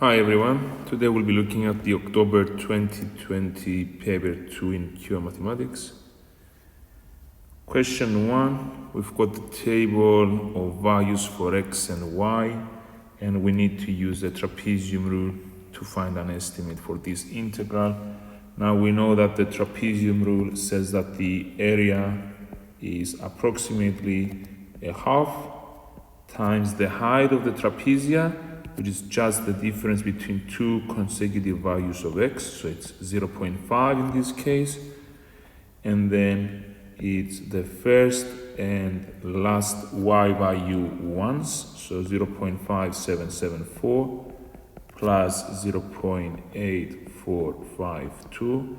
Hi everyone, today we'll be looking at the October 2020 paper 2 in QA Mathematics. Question 1, we've got the table of values for x and y, and we need to use the trapezium rule to find an estimate for this integral. Now we know that the trapezium rule says that the area is approximately a half times the height of the trapezia, which is just the difference between two consecutive values of x, so it's 0.5 in this case, and then it's the first and last y value once, so 0.5774 plus 0.8452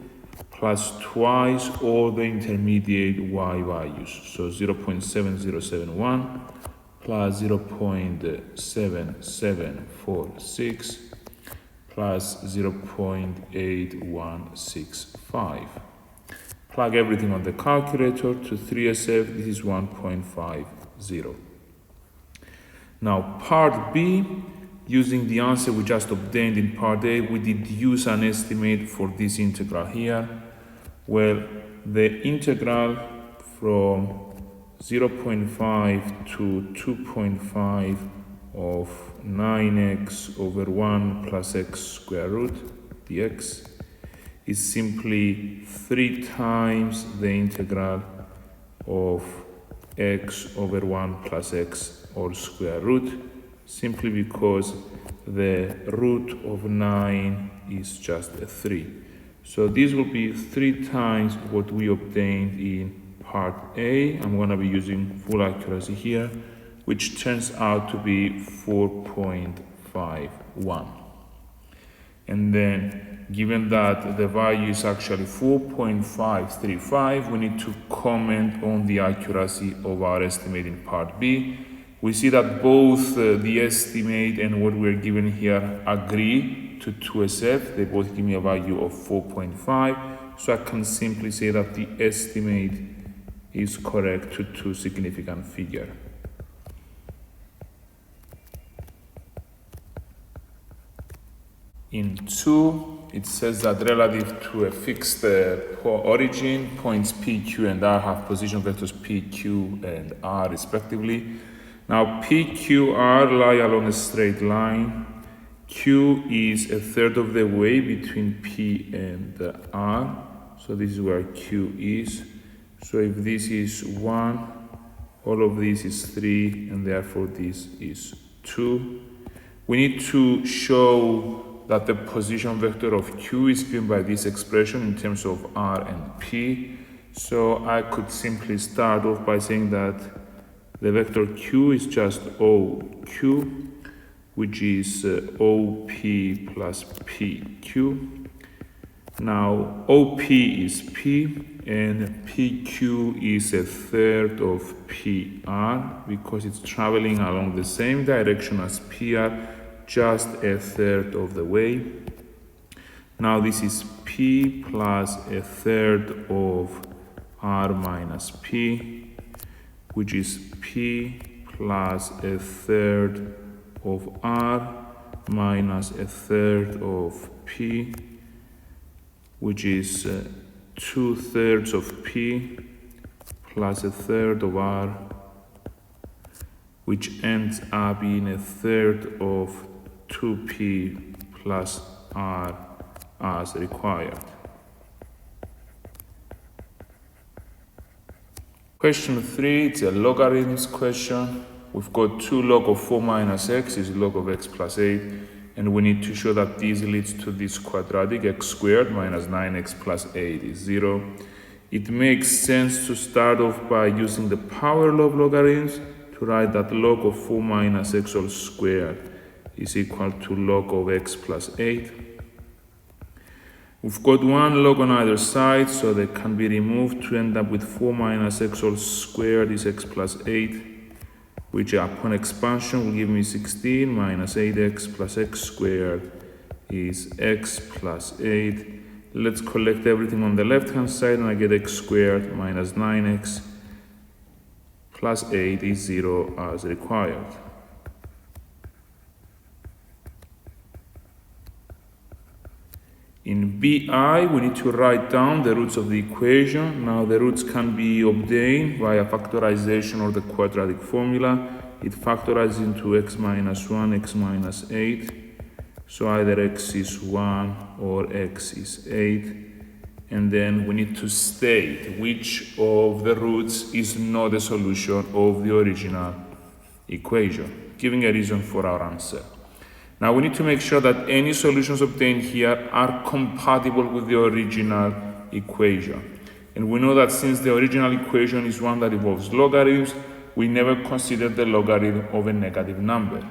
plus twice all the intermediate y values, so 0.7071 plus 0.7746 plus 0.8165. Plug everything on the calculator to 3SF, this is 1.50. Now part B, using the answer we just obtained in part A, we deduce an estimate for this integral here. Well, the integral from 0.5 to 2.5 of 9x over 1 plus x square root dx is simply 3 times the integral of x over 1 plus x all square root, simply because the root of 9 is just a 3. So this will be 3 times what we obtained in part A. I'm going to be using full accuracy here, which turns out to be 4.51. And then, given that the value is actually 4.535, we need to comment on the accuracy of our estimate in part B. We see that both the estimate and what we're given here agree to 2SF. They both give me a value of 4.5. So I can simply say that the estimate is correct to two significant figure. In 2, it says that relative to a fixed origin, points P, Q, and R have position vectors P, Q, and R respectively. Now P, Q, R lie along a straight line. Q is a third of the way between P and R, so this is where Q is. So if this is 1, all of this is 3, and therefore this is 2. We need to show that the position vector of Q is given by this expression in terms of R and P. So I could simply start off by saying that the vector Q is just OQ, which is OP plus PQ. Now OP is P, and PQ is a third of PR because it's traveling along the same direction as PR, just a third of the way. Now this is P plus a third of R minus P, which is P plus a third of R minus a third of P, which is 2/3 of P plus a third of R, which ends up being a third of 2P plus R as required. Question 3, it's a logarithms question. We've got 2 log of 4 minus x is log of x plus 8. And we need to show that this leads to this quadratic, x squared minus 9x plus 8 is 0. It makes sense to start off by using the power law of logarithms to write that log of 4 minus x all squared is equal to log of x plus 8. We've got 1 log on either side, so they can be removed to end up with 4 minus x all squared is x plus 8. Which upon expansion will give me 16 minus 8x plus x squared is x plus 8. Let's collect everything on the left hand side and I get x squared minus 9x plus 8 is 0 as required. bi, we need to write down the roots of the equation. Now the roots can be obtained via factorization or the quadratic formula. It factorizes into x minus 1, x minus 8. So either x is 1 or x is 8. And then we need to state which of the roots is not a solution of the original equation, giving a reason for our answer. Now we need to make sure that any solutions obtained here are compatible with the original equation. And we know that since the original equation is one that involves logarithms, we never consider the logarithm of a negative number.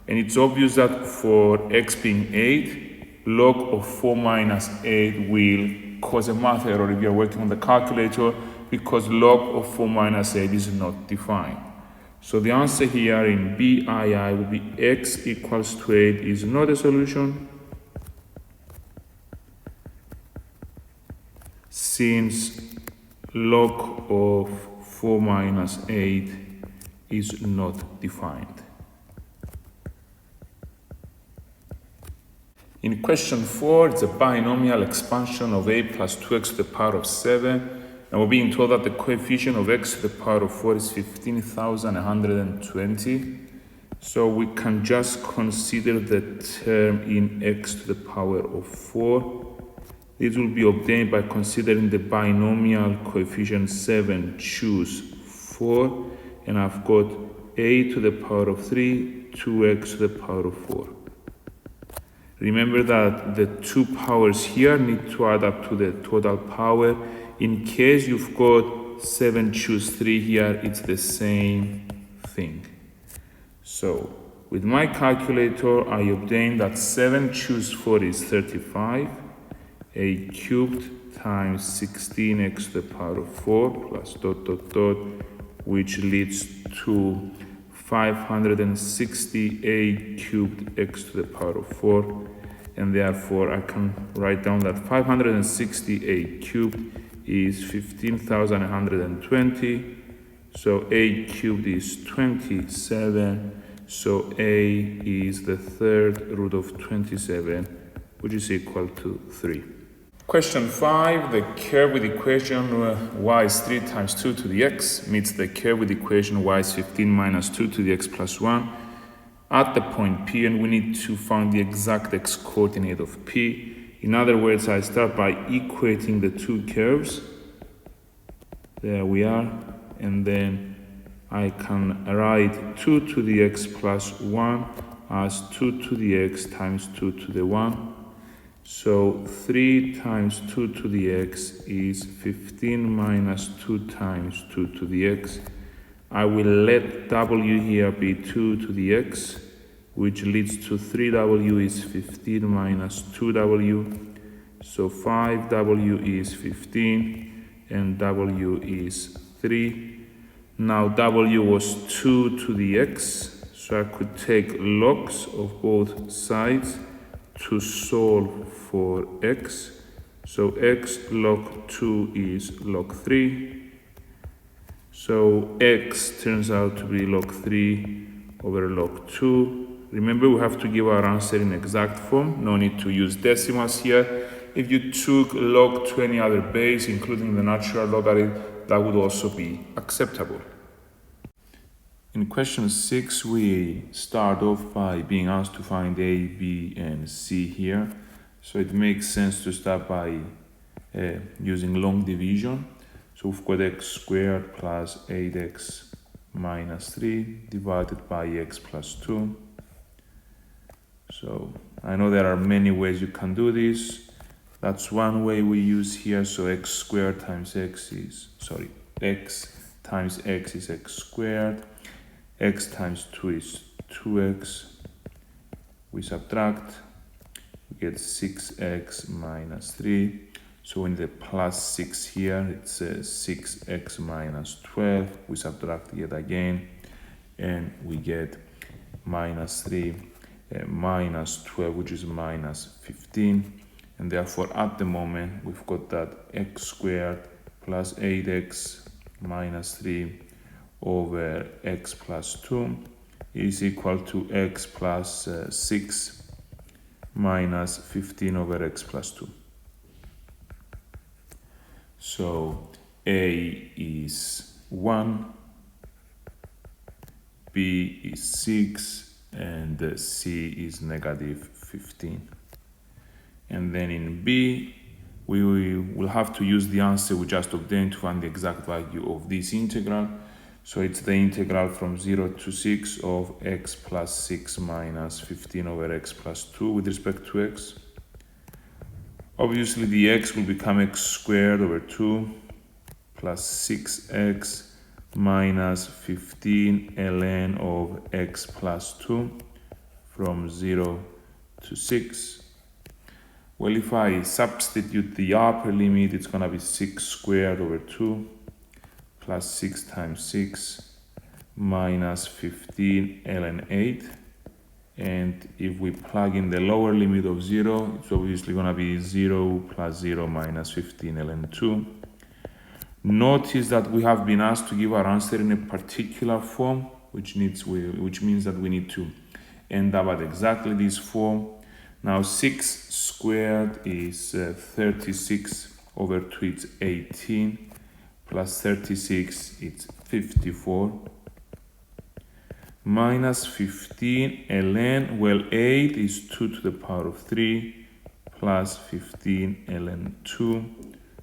And it's obvious that for x being 8, log of 4 minus 8 will cause a math error if you're working on the calculator, because log of 4 minus 8 is not defined. So the answer here in BII will be x equals to 8 is not a solution, since log of 4 minus 8 is not defined. In question 4, it's a binomial expansion of a plus 2x to the power of 7. And we're being told that the coefficient of x to the power of 4 is 15,120. So we can just consider the term in x to the power of 4. This will be obtained by considering the binomial coefficient 7 choose 4. And I've got a to the power of 3, 2x to the power of 4. Remember that the two powers here need to add up to the total power. In case you've got 7 choose 3 here, it's the same thing. So with my calculator, I obtained that 7 choose 4 is 35. A cubed times 16x to the power of 4 plus dot dot dot, which leads to 560a cubed x to the power of 4. And therefore I can write down that 560a cubed is 15,120. So a cubed is 27. So a is the third root of 27, which is equal to 3. Question 5, the curve with equation y is 3 times 2 to the x meets the curve with equation y is 15 minus 2 to the x plus 1 at the point P, and we need to find the exact x coordinate of P. In other words, I start by equating the two curves. There we are. And then I can write 2 to the x plus 1 as 2 to the x times 2 to the 1. So 3 times 2 to the x is 15 minus 2 times 2 to the x. I will let w here be 2 to the x, which leads to 3w is 15 minus 2w. So 5w is 15 and w is 3. Now w was 2 to the x, so I could take logs of both sides to solve for x. So x log 2 is log 3. So x turns out to be log 3 over log 2. Remember, we have to give our answer in exact form. No need to use decimals here. If you took log to any other base, including the natural logarithm, that would also be acceptable. In question 6, we start off by being asked to find a, b, and c here. So it makes sense to start by using long division. So we've got x squared plus 8x minus 3 divided by x plus 2. So I know there are many ways you can do this. That's one way we use here. So x squared times x is, x times x is x squared. X times 2 is 2x. We subtract, we get 6x minus 3. So we need a plus 6 here. It's 6x minus 12. We subtract yet again, and we get minus 3 minus 12, which is minus 15. And therefore, at the moment, we've got that x squared plus 8x minus 3 over x plus 2 is equal to x plus 6 minus 15 over x plus 2. So A is 1, B is 6, and C is negative 15. And then in B, we will have to use the answer we just obtained to find the exact value of this integral. So it's the integral from 0 to 6 of x plus 6 minus 15 over x plus 2 with respect to x. Obviously, the x will become x squared over 2 plus 6x minus 15 ln of x plus 2 from 0 to 6. Well, if I substitute the upper limit, it's going to be 6 squared over 2 plus 6 times 6 minus 15 ln 8. And if we plug in the lower limit of 0, it's obviously going to be 0 plus 0 minus 15 ln 2. Notice that we have been asked to give our answer in a particular form, which means that we need to end up at exactly this form. Now 6 squared is 36 over 2, it's 18, plus 36, it's 54, minus 15 ln, well 8 is 2 to the power of 3, plus 15 ln 2,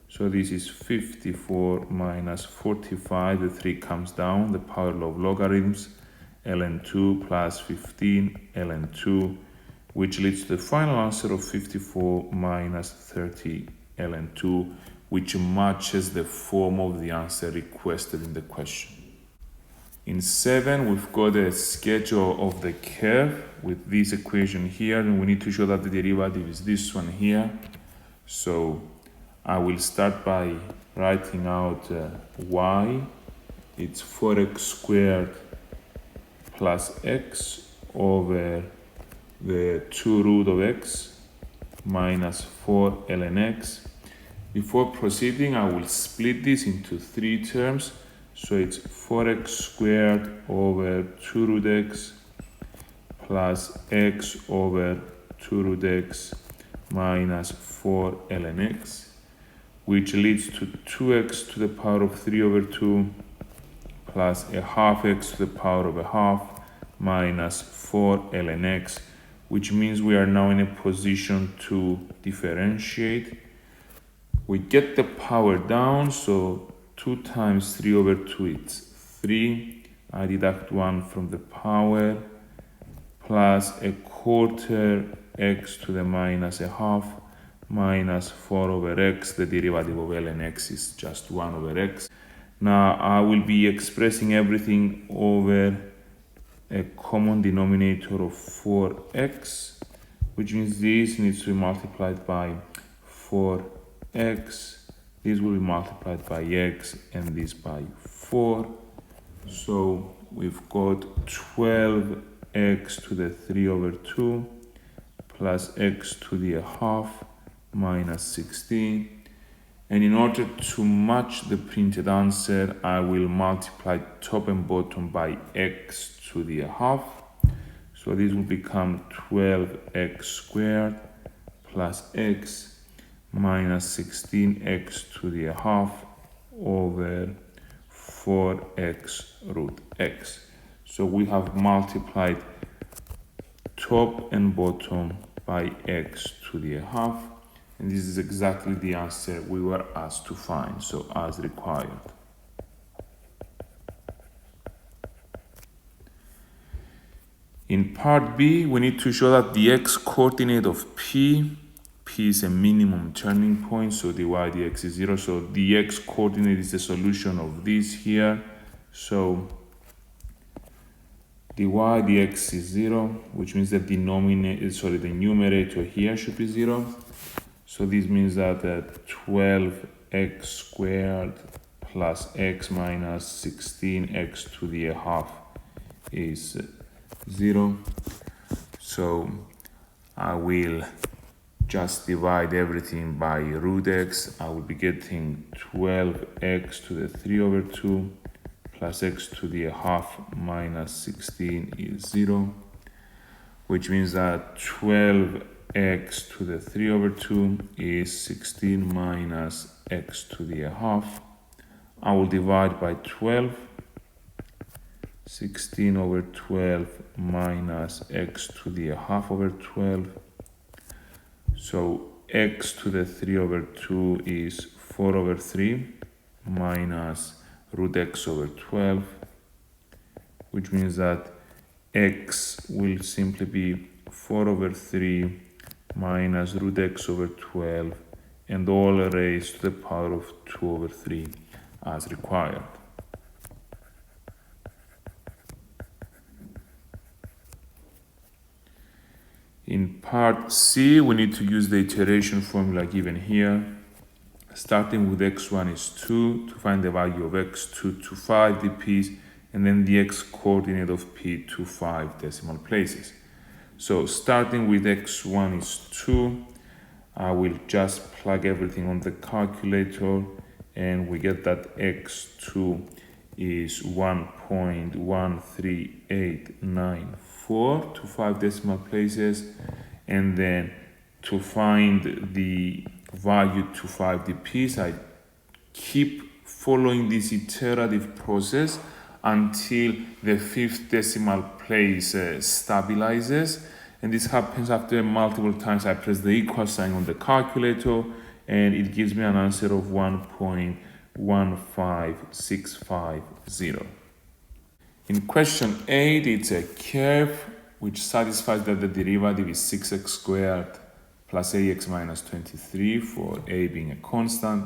so this is 54 minus 45, the 3 comes down, the power of logarithms, ln 2 plus 15 ln 2, which leads to the final answer of 54 minus 30 ln 2, which matches the form of the answer requested in the question. In 7, we've got a schedule of the curve with this equation here, and we need to show that the derivative is this one here. So I will start by writing out y. It's 4x squared plus x over the 2 root of x minus 4 ln x. Before proceeding, I will split this into 3 terms. So it's 4x squared over 2 root x plus x over 2 root x minus 4 ln x, which leads to 2x to the power of 3 over 2 plus a half x to the power of a half minus 4 ln x, which means we are now in a position to differentiate. We get the power down, so 2 times 3 over 2, it's 3. I deduct 1 from the power, plus a quarter x to the minus a half, minus 4 over x. The derivative of ln x is just 1 over x. Now I will be expressing everything over a common denominator of 4x, which means this needs to be multiplied by 4x. This will be multiplied by x and this by 4. So we've got 12x to the 3 over 2 plus x to the half minus 16. And in order to match the printed answer, I will multiply top and bottom by x to the half. So this will become 12x squared plus x minus 16x to the half over 4x root x. So we have multiplied top and bottom by x to the half. And this is exactly the answer we were asked to find, so as required. In part B, we need to show that the x-coordinate of P is a minimum turning point, so dy dx is 0. So the x-coordinate is the solution of this here. So dy dx is 0, which means that the numerator here should be 0. So this means that 12x squared plus x minus 16x to the half is 0. So I will just divide everything by root x. I will be getting 12x to the 3 over 2 plus x to the half minus 16 is 0, which means that 12x to the 3 over 2 is 16 minus x to the half. I will divide by 12. 16 over 12 minus x to the half over 12. So x to the 3 over 2 is 4 over 3 minus root x over 12, which means that x will simply be 4 over 3 minus root x over 12, and all raised to the power of 2 over 3 as required. In part C, we need to use the iteration formula given here. Starting with x1 is 2 to find the value of x2 to 5 dps, and then the x coordinate of p to 5 decimal places. So starting with x1 is 2, I will just plug everything on the calculator, and we get that x2 is 1.13894 to 5 decimal places, and then to find the value to 5 dps, I keep following this iterative process until the 5th decimal place stabilizes, and this happens after multiple times I press the equal sign on the calculator, and it gives me an answer of 1.15650. In question 8, it's a curve which satisfies that the derivative is 6x squared plus ax minus 23 for a being a constant.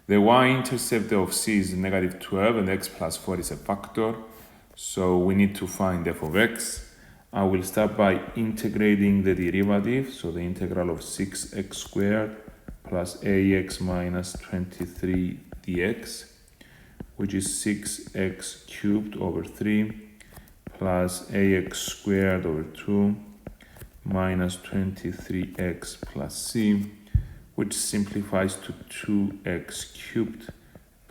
The y-intercept of c is negative 12 and x plus 4 is a factor. So we need to find f of x. I will start by integrating the derivative. So the integral of 6x squared plus ax minus 23 dx, which is 6x cubed over 3 plus ax squared over 2 minus 23x plus c, which simplifies to 2x cubed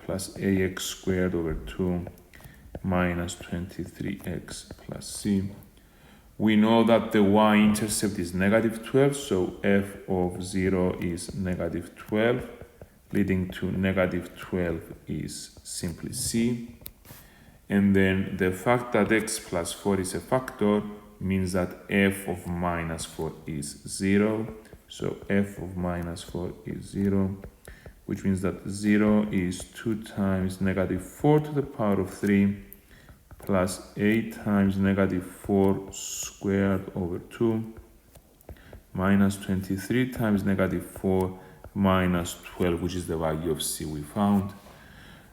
plus ax squared over 2 minus 23x plus c. We know that the y-intercept is negative 12, so f of 0 is negative 12, leading to negative 12 is simply c. And then the fact that x plus 4 is a factor means that f of minus 4 is 0. So f of minus 4 is 0, which means that 0 is 2 times negative 4 to the power of 3 plus 8 times negative 4 squared over 2 minus 23 times negative 4 minus 12, which is the value of c we found.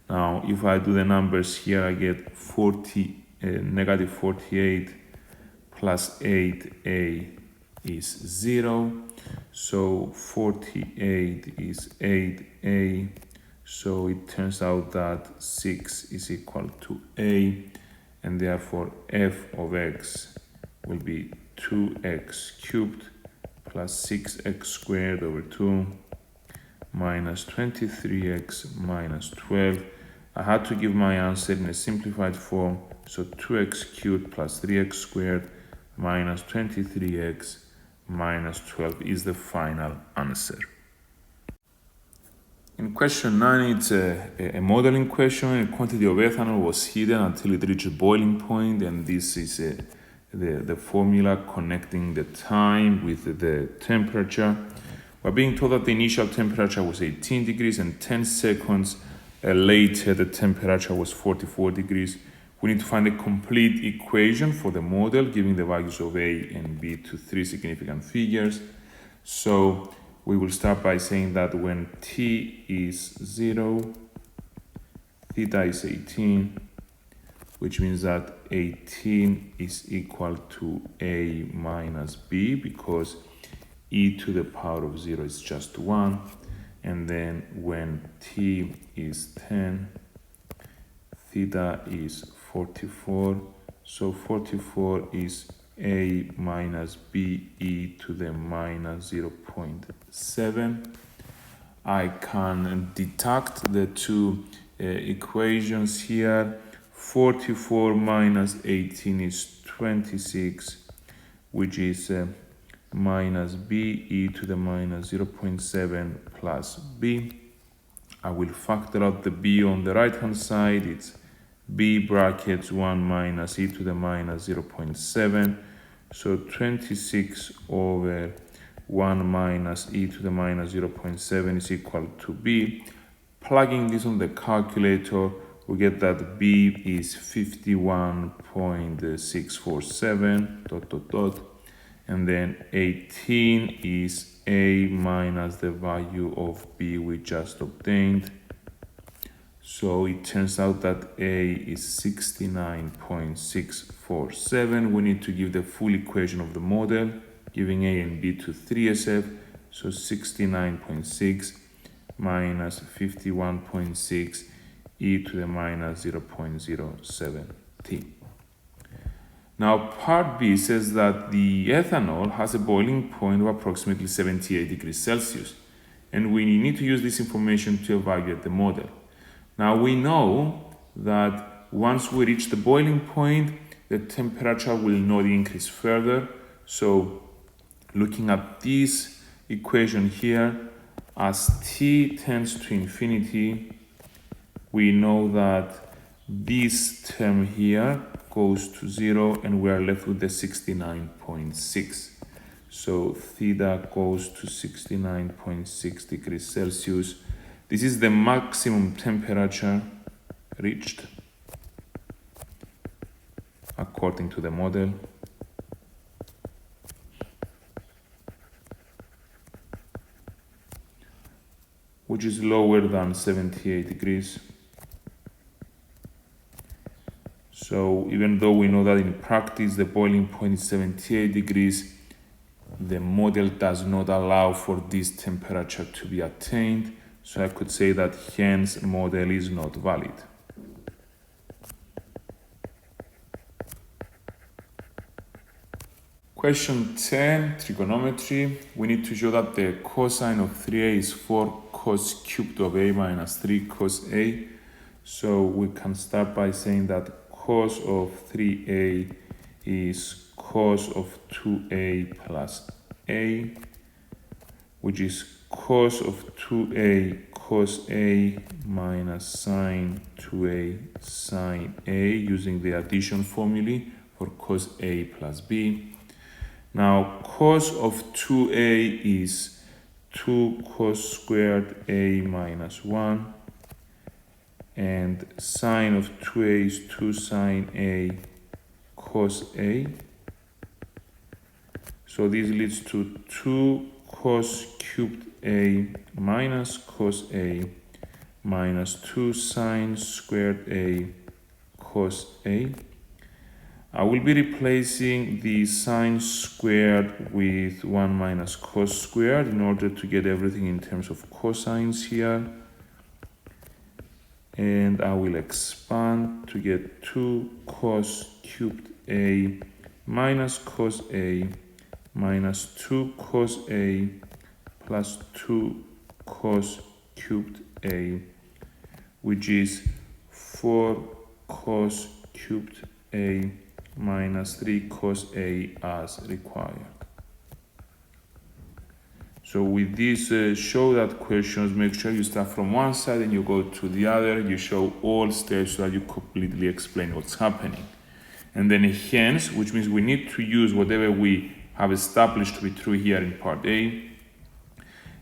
Now, if I do the numbers here, I get negative 48 plus 8a is 0. So 48 is 8a. So it turns out that 6 is equal to a. And therefore, f of x will be 2x cubed plus 6x squared over 2 minus 23x minus 12. I had to give my answer in a simplified form, so 2x cubed plus 3x squared minus 23x minus 12 is the final answer. In question 9, it's a modeling question. A quantity of ethanol was heated until it reached boiling point, and this is the formula connecting the time with the temperature. We're being told that the initial temperature was 18 degrees and 10 seconds later the temperature was 44 degrees. We need to find a complete equation for the model, giving the values of a and b to 3 significant figures. So we will start by saying that when t is 0, theta is 18, which means that 18 is equal to a minus b, because e to the power of 0 is just 1. And then when t is 10, theta is 44. So 44 is a minus b e to the minus 0.7. I can deduct the two equations here. 44 minus 18 is 26, which is minus b e to the minus 0.7 plus b. I will factor out the b on the right hand side. It's b brackets 1 minus e to the minus 0.7. So 26 over 1 minus e to the minus 0.7 is equal to b. Plugging this on the calculator, we get that b is 51.647 ... and then 18 is a minus the value of b we just obtained. So it turns out that a is 69.647. We need to give the full equation of the model, giving a and b to 3SF. So 69.6 minus 51.6 e to the minus 0.07 t. Now, part B says that the ethanol has a boiling point of approximately 78 degrees Celsius, and we need to use this information to evaluate the model. Now, we know that once we reach the boiling point, the temperature will not increase further. So, looking at this equation here, as t tends to infinity, we know that this term here goes to 0 and we are left with the 69.6. So theta goes to 69.6 degrees Celsius. This is the maximum temperature reached according to the model. Which is lower than 78 degrees. So even though we know that in practice the boiling point is 78 degrees, the model does not allow for this temperature to be attained. So I could say that hence model is not valid. Question 10, trigonometry. We need to show that the cosine of 3a is 4 cos cubed of a minus 3 cos a. So we can start by saying that cos of 3a is cos of 2a plus a, which is cos of 2a cos a minus sine 2a sine a, using the addition formulae for cos a plus b. Now, cos of 2a is 2 cos squared a minus 1, and sine of 2a is 2 sine a cos a. So this leads to 2 cos cubed a minus cos a minus 2 sine squared a cos a. I will be replacing the sine squared with 1 minus cos squared in order to get everything in terms of cosines here. And I will expand to get 2 cos cubed a minus cos a minus 2 cos a plus 2 cos cubed a, which is 4 cos cubed a minus 3 cos a as required. So with this show that questions, make sure you start from one side and you go to the other. You show all steps so that you completely explain what's happening. And then hence, which means we need to use whatever we have established to be true here in part A.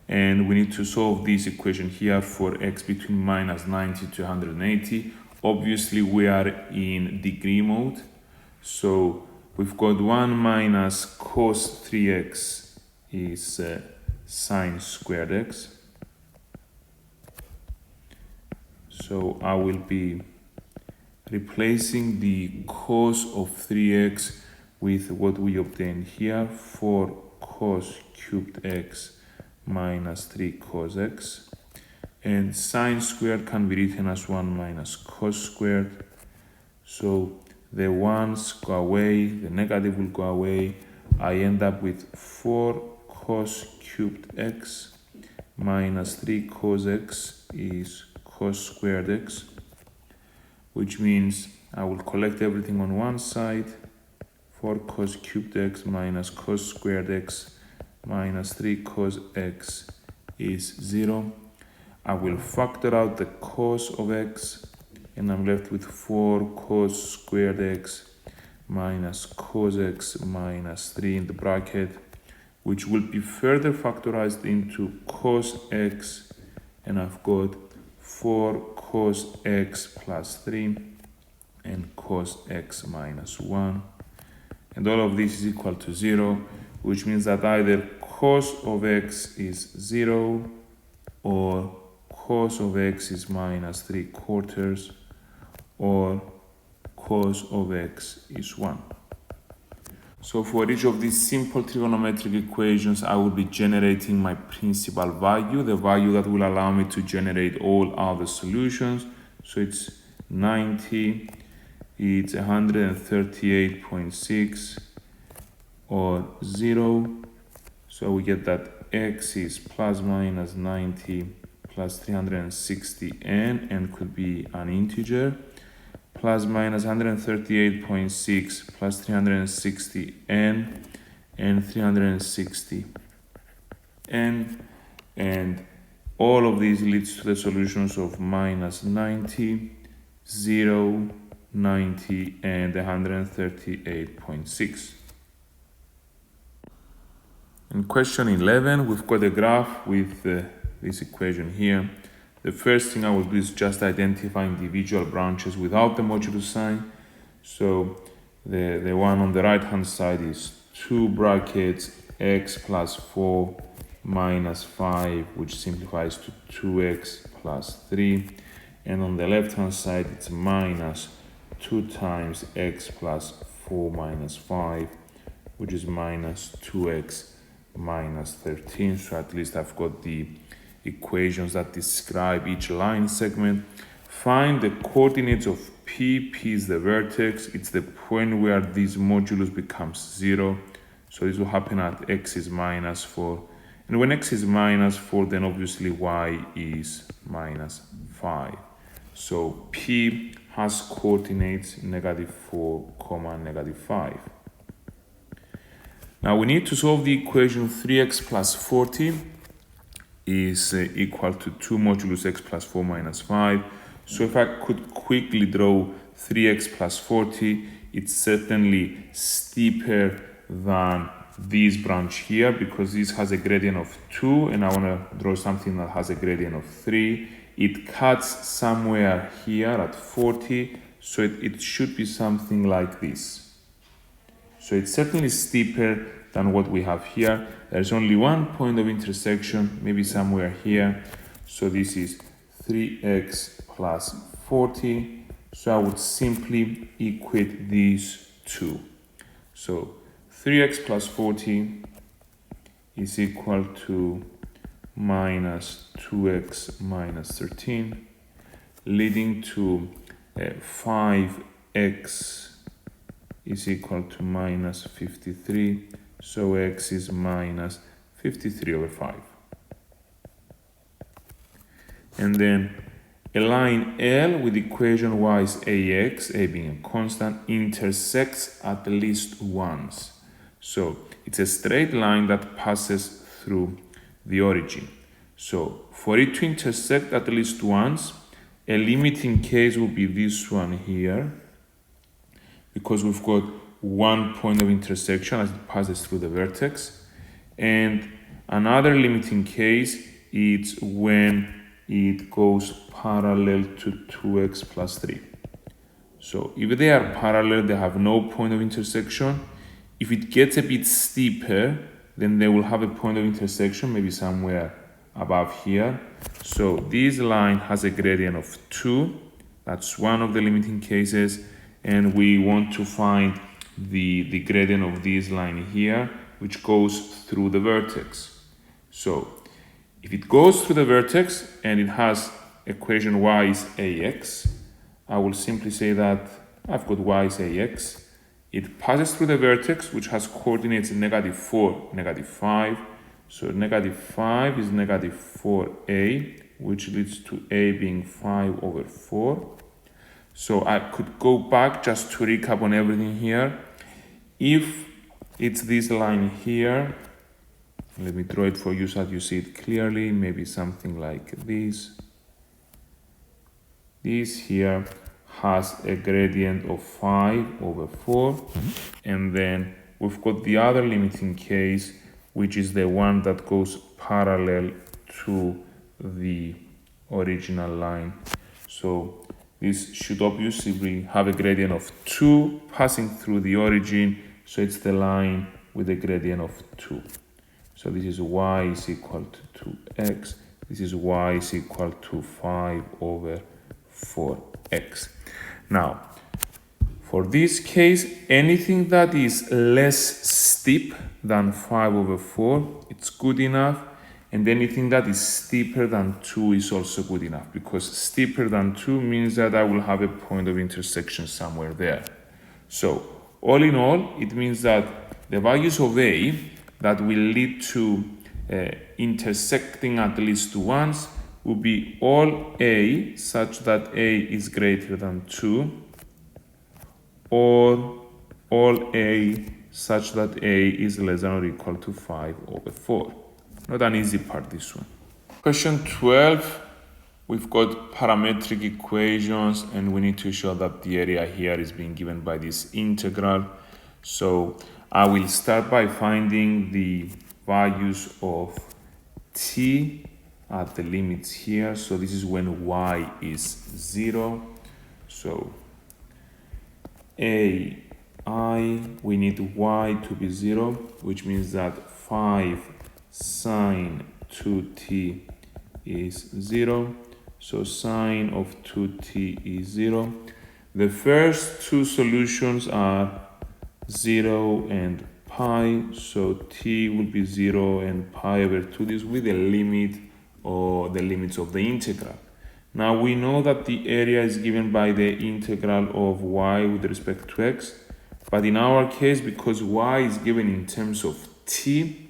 And we need to solve this equation here for x between minus 90 to 180. Obviously, we are in degree mode. So we've got 1 minus cos 3x is sine squared x. So I will be replacing the cos of 3x with what we obtained here, 4 cos cubed x minus 3 cos x. And sine squared can be written as 1 minus cos squared. So the ones go away, the negative will go away. I end up with 4 cos cubed x minus 3 cos x is cos squared x, which means I will collect everything on one side. 4 cos cubed x minus cos squared x minus 3 cos x is 0. I will factor out the cos of x, and I'm left with 4 cos squared x minus cos x minus 3 in the bracket, which will be further factorized into cos x, and I've got 4 cos x plus 3 and cos x minus 1. And all of this is equal to 0, which means that either cos of x is 0 or cos of x is minus 3/4 or cos of x is 1. So for each of these simple trigonometric equations, I will be generating my principal value, the value that will allow me to generate all other solutions. So it's 90, it's 138.6 or 0. So we get that x is plus minus 90 plus 360n, and could be an integer, plus minus 138.6 plus 360n and 360n, and all of these leads to the solutions of minus 90, 0, 90 and 138.6. In question 11, we've got a graph with this equation here. The first thing I will do is just identify individual branches without the modulus sign. So the one on the right hand side is 2 brackets x plus 4 minus 5, which simplifies to 2x plus 3. And on the left hand side it's minus 2 times x plus 4 minus 5, which is minus 2x minus 13. So at least I've got the equations that describe each line segment. Find the coordinates of P. P is the vertex. It's the point where this modulus becomes 0. So this will happen at x is minus 4. And when x is minus 4, then obviously y is minus 5. So P has coordinates -4, -5. Now we need to solve the equation 3x plus 40 is equal to 2 modulus x plus 4 minus 5. So if I could quickly draw 3x plus 40, it's certainly steeper than this branch here, because this has a gradient of 2 and I want to draw something that has a gradient of 3. It cuts somewhere here at 40, so it should be something like this. So it's certainly steeper than what we have here. There's only one point of intersection, maybe somewhere here. So this is 3x plus 40. So I would simply equate these two. So 3x plus 40 is equal to minus 2x minus 13, leading to 5x is equal to minus 53. So x is minus 53 over 5. And then a line L with equation y is ax, a being a constant, intersects at least once. So it's a straight line that passes through the origin. So for it to intersect at least once, a limiting case will be this one here, because we've got one point of intersection as it passes through the vertex. And another limiting case is when it goes parallel to 2x plus 3. So if they are parallel, they have no point of intersection. If it gets a bit steeper, then they will have a point of intersection, maybe somewhere above here. So this line has a gradient of 2. That's one of the limiting cases. And we want to find the gradient of this line here, which goes through the vertex. So if it goes through the vertex and it has equation y is ax, I will simply say that I've got y is ax. It passes through the vertex, which has coordinates -4, -5. So -5 is -4a, which leads to a being 5 over 4. So I could go back just to recap on everything here. If it's this line here, Let me draw it for you so that you see it clearly. Maybe something like this. This here has a gradient of 5/4, and then we've got the other limiting case, which is the one that goes parallel to the original line. So this should obviously have a gradient of 2 passing through the origin, so it's the line with a gradient of 2. So this is y is equal to 2x. This is y is equal to 5/4x. Now, for this case, anything that is less steep than 5/4, it's good enough. And anything that is steeper than 2 is also good enough, because steeper than 2 means that I will have a point of intersection somewhere there. So all in all, it means that the values of a that will lead to intersecting at least once will be all a such that a is greater than 2, or all a such that a is less than or equal to 5/4. Not an easy part, this one. Question 12, we've got parametric equations, and we need to show that the area here is being given by this integral. So I will start by finding the values of t at the limits here. So this is when y is 0. So we need y to be 0, which means that 5 sine 2t is 0. So sine of 2t is 0. The first two solutions are 0 and pi, so t will be 0 and pi/2. This with the limit or the limits of the integral. Now we know that the area is given by the integral of y with respect to x, but in our case, because y is given in terms of t,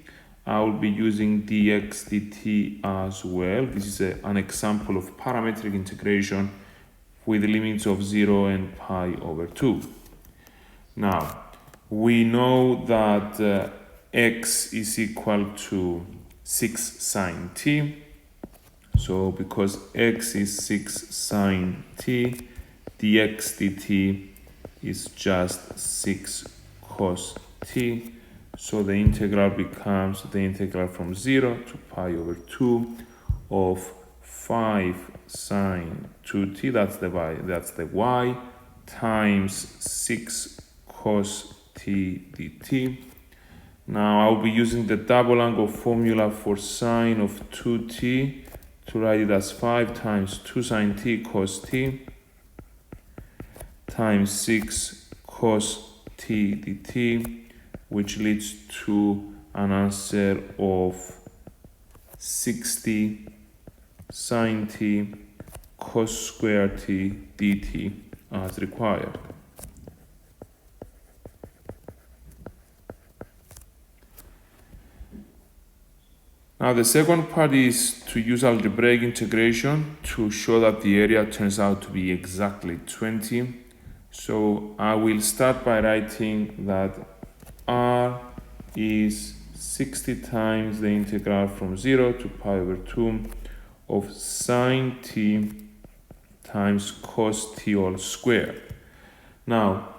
I will be using dx dt as well. This is an example of parametric integration with limits of 0 and pi/2. Now, we know that x is equal to 6 sine t. So because x is 6 sine t, dx dt is just 6 cos t. So the integral becomes the integral from 0 to pi/2 of 5 sine 2t, that's the y, times 6 cos t dt. Now I'll be using the double angle formula for sine of 2t to write it as 5 times 2 sine t cos t times 6 cos t dt, which leads to an answer of 60 sine t cos square t dt as required. Now the second part is to use algebraic integration to show that the area turns out to be exactly 20. So I will start by writing that r is 60 times the integral from 0 to pi/2 of sine t times cos t all squared. Now,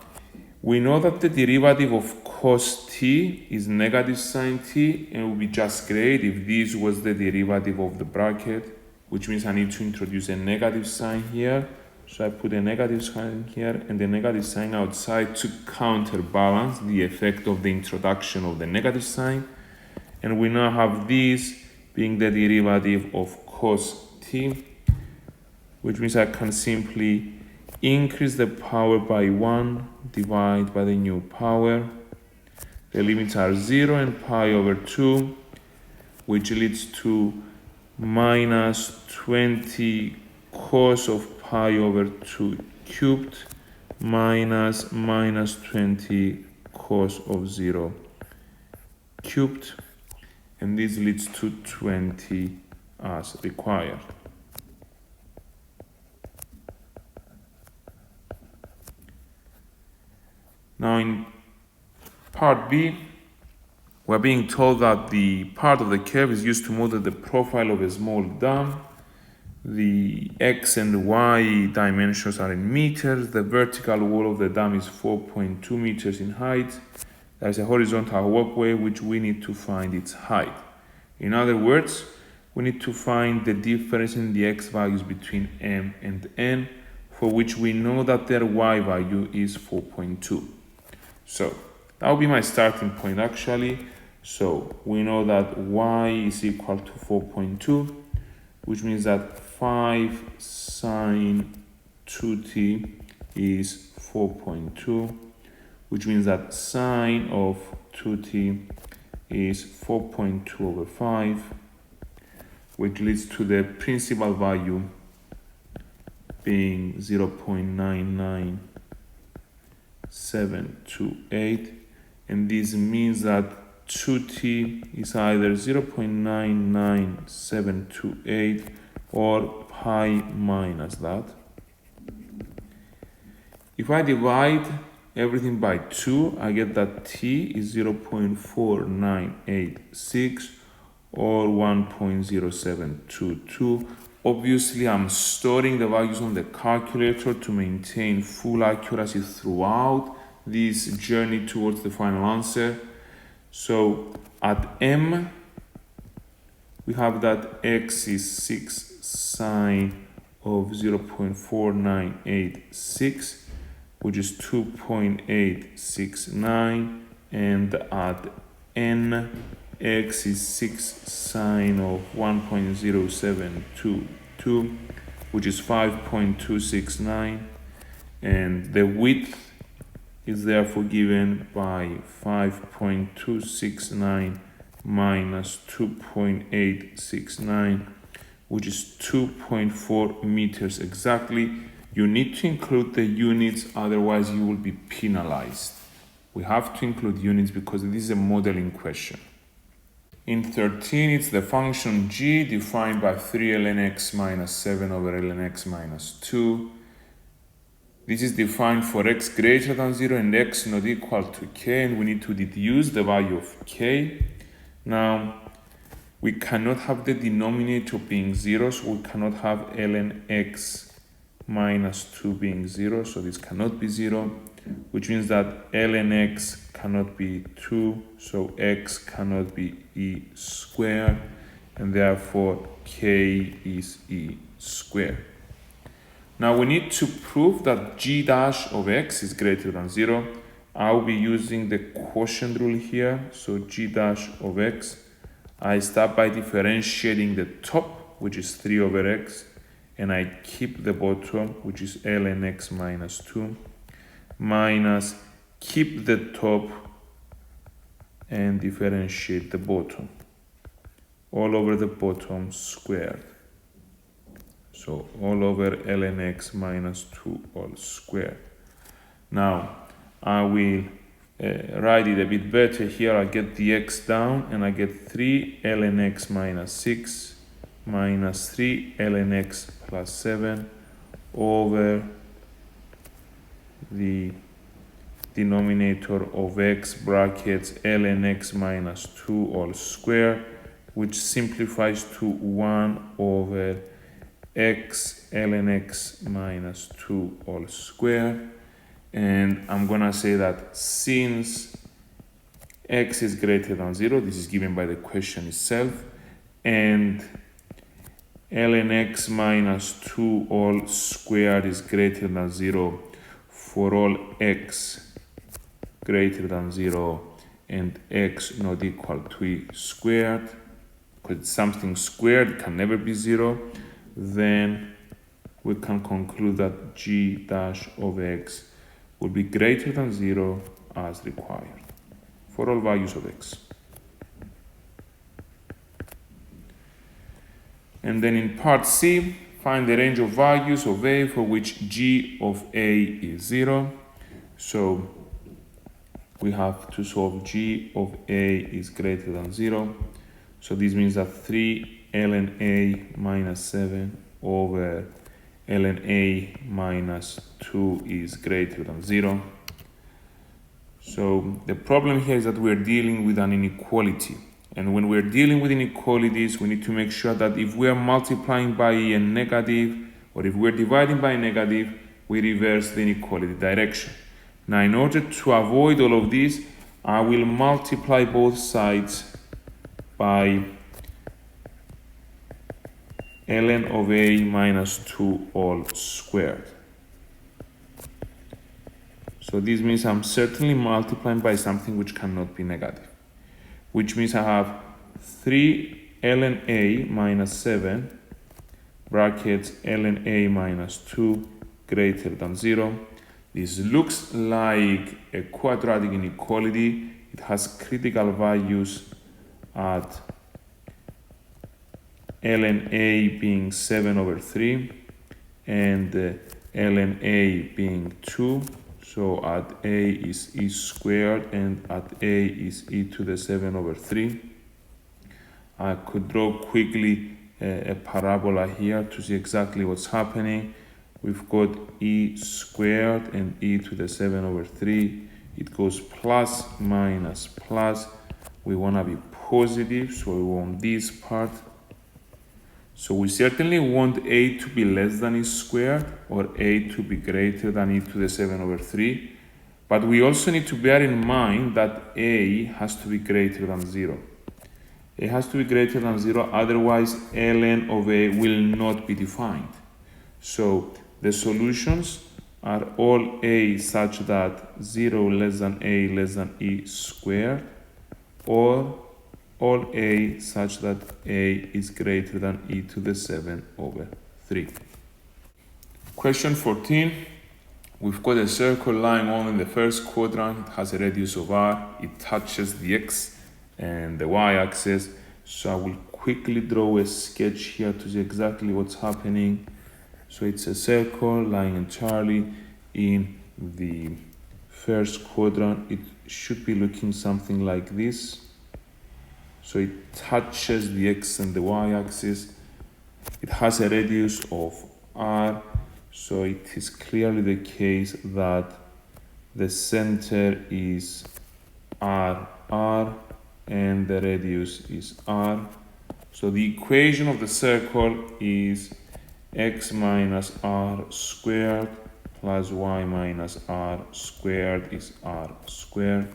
we know that the derivative of cos t is negative sine t, and it would be just great if this was the derivative of the bracket, which means I need to introduce a negative sign here. So I put a negative sign here and a negative sign outside to counterbalance the effect of the introduction of the negative sign. And we now have this being the derivative of cos t, which means I can simply increase the power by 1, divide by the new power. The limits are 0 and pi/2, which leads to minus 20 cos of pi/2 cubed minus 20 cos of 0 cubed, and this leads to 20 as required. Now in part B, We're being told that the part of the curve is used to model the profile of a small dam. The x and y dimensions are in meters. The vertical wall of the dam is 4.2 meters in height. There's a horizontal walkway which we need to find its height. In other words, we need to find the difference in the x values between m and n, for which we know that their y value is 4.2. So that will be my starting point actually. So we know that y is equal to 4.2, which means that 5 sine 2t is 4.2, which means that sine of 2t is 4.2 over 5, which leads to the principal value being 0.99728, and this means that 2t is either 0.99728 or pi minus that. If I divide everything by 2, I get that t is 0.4986 or 1.0722. Obviously, I'm storing the values on the calculator to maintain full accuracy throughout this journey towards the final answer. So at m, we have that x is 6 sine of 0.4986, which is 2.869, and at n, x is 6 sine of 1.0722, which is 5.269, and the width is therefore given by 5.269 minus 2.869, which is 2.4 meters exactly. You need to include the units, otherwise you will be penalized. We have to include units because this is a modeling question. In 13, it's the function g defined by 3 ln x minus 7 over ln x minus 2. This is defined for x greater than 0 and x not equal to k, and we need to deduce the value of k. Now, we cannot have the denominator being 0, so we cannot have ln x minus 2 being 0, so this cannot be 0, which means that ln x cannot be 2, so x cannot be e squared, and therefore k is e squared. Now we need to prove that g dash of x is greater than 0. I'll be using the quotient rule here. So g dash of x, I start by differentiating the top, which is 3 over x, and I keep the bottom, which is ln x minus 2, minus keep the top and differentiate the bottom, all over the bottom squared. So all over ln x minus 2 all squared. Now I will write it a bit better here. I get the x down and I get 3 ln x minus 6 minus 3 ln x plus 7 over the denominator of x brackets ln x minus 2 all squared, which simplifies to 1 over x ln x minus 2 all squared. And I'm gonna say that since x is greater than 0, this is given by the question itself, and ln x minus 2 all squared is greater than 0 for all x greater than 0 and x not equal to e squared, because something squared can never be 0, then we can conclude that g dash of x will be greater than 0 as required for all values of x. And then in part C, find the range of values of a for which g of a is 0. So we have to solve g of a is greater than 0. So this means that 3 ln a minus 7 over ln a minus 2 is greater than 0. So the problem here is that we're dealing with an inequality. And when we're dealing with inequalities, we need to make sure that if we are multiplying by a negative, or if we're dividing by a negative, we reverse the inequality direction. Now, in order to avoid all of this, I will multiply both sides by ln of a minus 2 all squared. So this means I'm certainly multiplying by something which cannot be negative, which means I have 3 ln a minus 7 brackets ln a minus 2 greater than 0. This looks like a quadratic inequality. It has critical values at ln a being 7 over 3 and ln a being 2. So at a is e squared and at a is e to the 7 over 3. I could draw quickly a parabola here to see exactly what's happening. We've got e squared and e to the 7 over 3. It goes plus, minus, plus. We want to be positive, so we want this part. So we certainly want a to be less than e squared or a to be greater than e to the 7 over 3. But we also need to bear in mind that a has to be greater than 0. A has to be greater than 0, otherwise ln of a will not be defined. So the solutions are all a such that 0 less than a less than e squared, or all a such that a is greater than e to the 7 over 3. Question 14. We've got a circle lying on in the first quadrant. It has a radius of r. It touches the x and the y-axis. So I will quickly draw a sketch here to see exactly what's happening. So it's a circle lying entirely in the first quadrant. It should be looking something like this. So it touches the x and the y-axis. It has a radius of r. So it is clearly the case that the center is r, and the radius is r. So the equation of the circle is x minus r squared plus y minus r squared is r squared.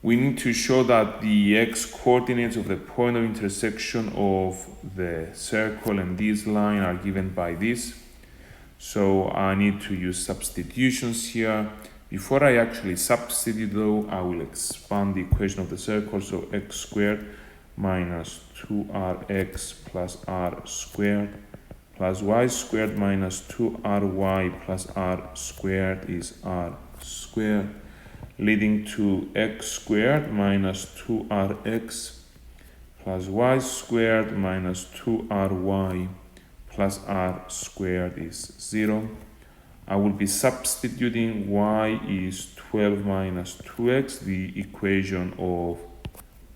We need to show that the x coordinates of the point of intersection of the circle and this line are given by this. So I need to use substitutions here. Before I actually substitute though, I will expand the equation of the circle. So x squared minus 2rx plus r squared plus y squared minus 2ry plus r squared is r squared, leading to x squared minus 2rx plus y squared minus 2ry plus r squared is 0. I will be substituting y is 12 minus 2x, the equation of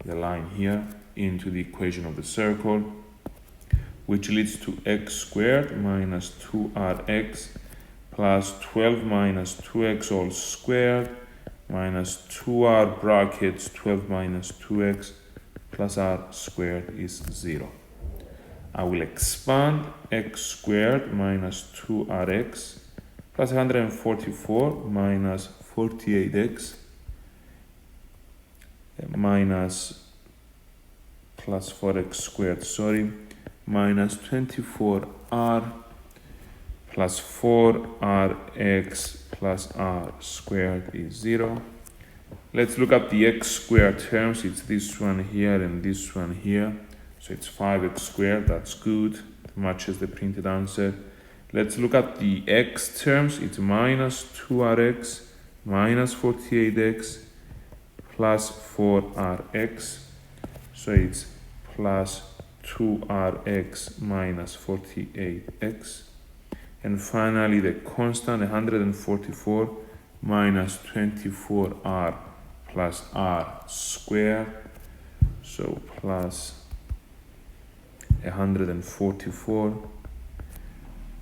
the line here, into the equation of the circle, which leads to x squared minus 2rx plus 12 minus 2x all squared minus 2r brackets 12 minus 2x plus r squared is 0. I will expand x squared minus 2rx plus 144 minus 48x minus plus 4x squared, minus 24r plus 4rx plus r squared is 0. Let's look at the x squared terms. It's this one here and this one here. So it's 5x squared, that's good. It matches the printed answer. Let's look at the x terms. It's minus 2rx minus 48x plus 4rx. So it's plus 2rx minus 48x. And finally the constant 144 minus 24r plus r squared. So plus 144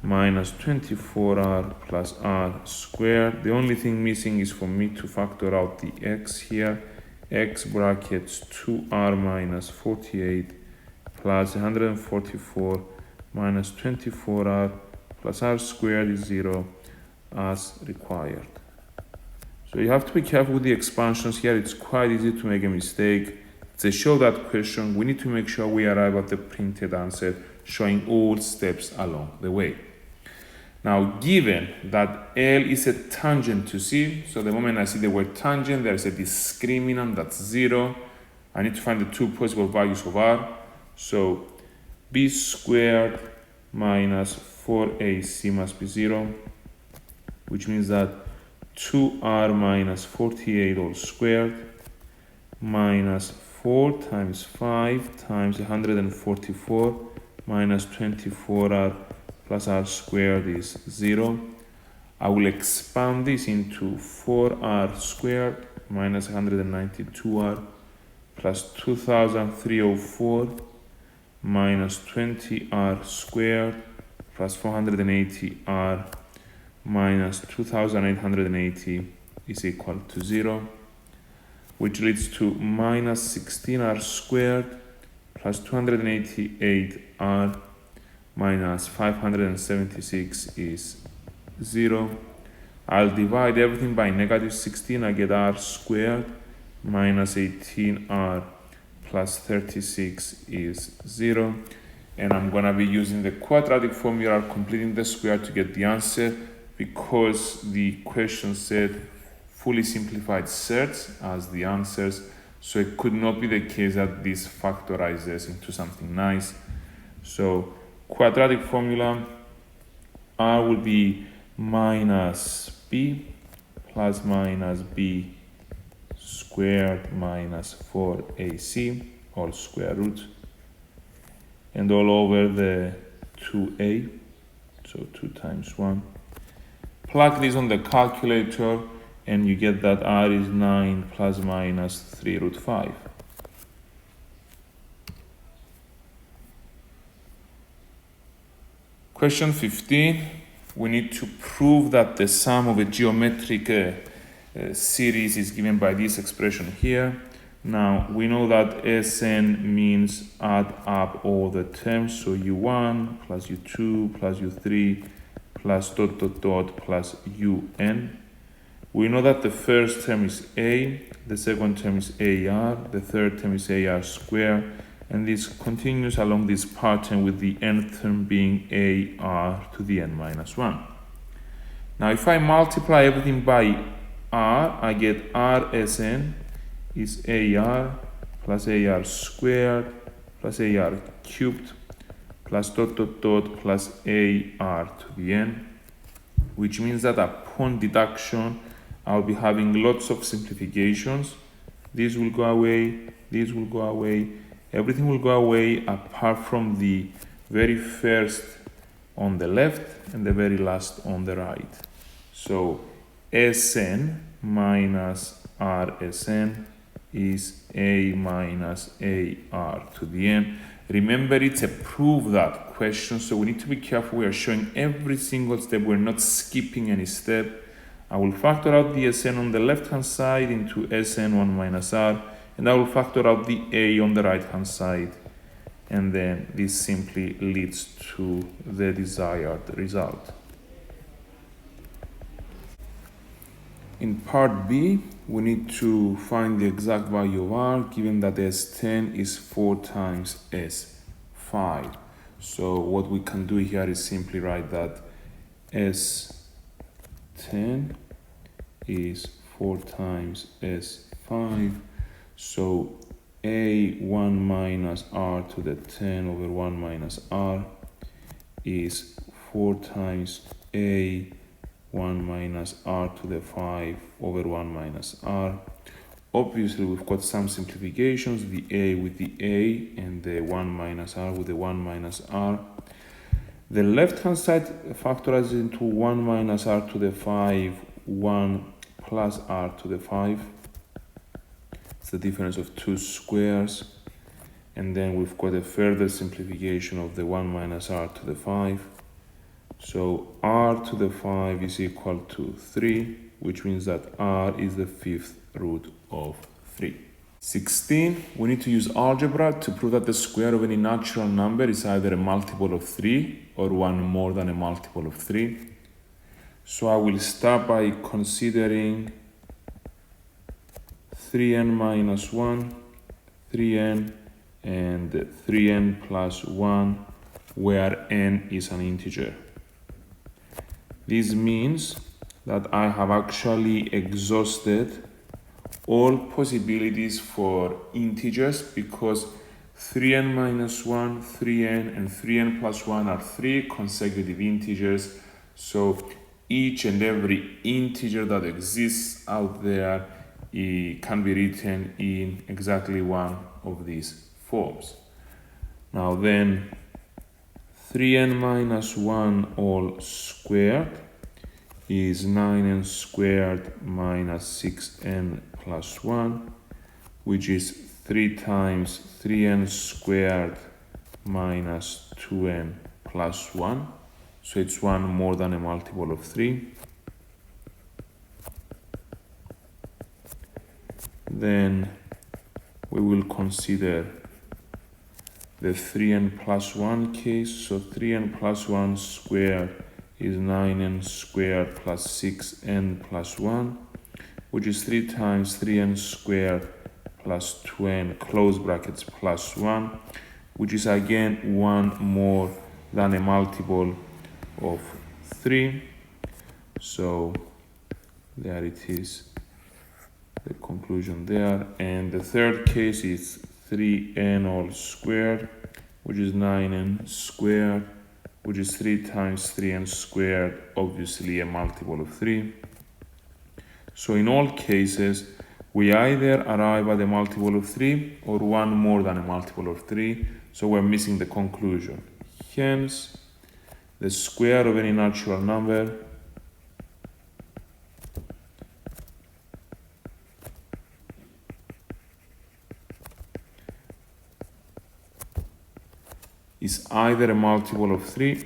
minus 24r plus r squared. The only thing missing is for me to factor out the x here. X brackets 2r minus 48 plus 144 minus 24r plus r squared is 0 as required. So you have to be careful with the expansions here. It's quite easy to make a mistake. It's a show that question. We need to make sure we arrive at the printed answer, showing all steps along the way. Now, given that L is a tangent to C, so the moment I see the word tangent, there is a discriminant that's 0. I need to find the two possible values of R. So B squared minus 4AC must be 0, which means that 2R minus 48 all squared minus 4 times 5 times 144 minus 24R plus R squared is 0. I will expand this into 4R squared minus 192R plus 2304 minus 20R squared plus 480R minus 2880 is equal to 0, which leads to minus 16r squared plus 288r minus 576 is 0. I'll divide everything by negative 16. I get r squared minus 18r plus 36 is 0. And I'm going to be using the quadratic formula, completing the square to get the answer, because the question said fully simplified sets as the answers. So it could not be the case that this factorizes into something nice. So quadratic formula, r will be minus b plus minus b squared minus 4ac, all square root, and all over the 2a, so 2 times 1. Plug this on the calculator and you get that r is 9 plus minus 3 root 5. Question 15. We need to prove that the sum of a geometric series is given by this expression here. Now, we know that Sn means add up all the terms, so u1 plus u2 plus u3 plus dot dot dot plus un. We know that the first term is a, the second term is ar, the third term is ar squared, and this continues along this pattern with the nth term being ar to the n minus 1. Now, if I multiply everything by r, I get rsn is ar plus ar squared plus ar cubed plus dot dot dot plus ar to the n, which means that upon deduction I'll be having lots of simplifications. This will go away, this will go away, everything will go away apart from the very first on the left and the very last on the right. So Sn minus rsn is a minus ar to the n. Remember, it's a prove that question, so we need to be careful. We are showing every single step. We're not skipping any step. I will factor out the Sn on the left hand side into Sn1 minus r, and I will factor out the a on the right hand side, and then this simply leads to the desired result. In part B, we need to find the exact value of r, given that S10 is 4 times S5. So what we can do here is simply write that S10 is 4 times S5. So A1 minus r to the 10 over 1 minus r is 4 times A1 minus r to the 5 over 1 minus r. Obviously, we've got some simplifications, the a with the a and the 1 minus r with the 1 minus r. The left hand side factorizes into 1 minus r to the 5, 1 plus r to the 5. It's the difference of two squares. And then we've got a further simplification of the 1 minus r to the 5. So r to the 5 is equal to 3, which means that r is the fifth root of 3. 16, we need to use algebra to prove that the square of any natural number is either a multiple of 3 or one more than a multiple of 3. So I will start by considering 3n minus 1, 3n, and 3n plus 1, where n is an integer. This means that I have actually exhausted all possibilities for integers, because 3n minus 1, 3n, and 3n plus 1 are 3 consecutive integers. So each and every integer that exists out there, it can be written in exactly one of these forms. Now then, 3n minus 1 all squared is 9n squared minus 6n plus 1, which is 3 times 3n squared minus 2n plus 1. So it's one more than a multiple of 3. Then we will consider the 3n plus 1 case. So 3n plus 1 squared is 9n squared plus 6n plus 1, which is 3 times 3n squared plus 2n close brackets plus 1, which is again one more than a multiple of 3. So there it is, the conclusion there. And the third case is 3n all squared, which is 9n squared, which is 3 times 3n squared, obviously a multiple of 3. So in all cases, we either arrive at a multiple of 3 or one more than a multiple of 3. So we're missing the conclusion. Hence, the square of any natural number is either a multiple of 3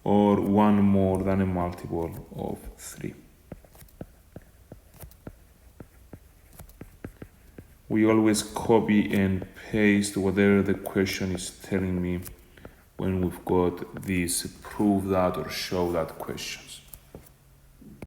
or one more than a multiple of 3. We always copy and paste whatever the question is telling me when we've got these prove that or show that questions.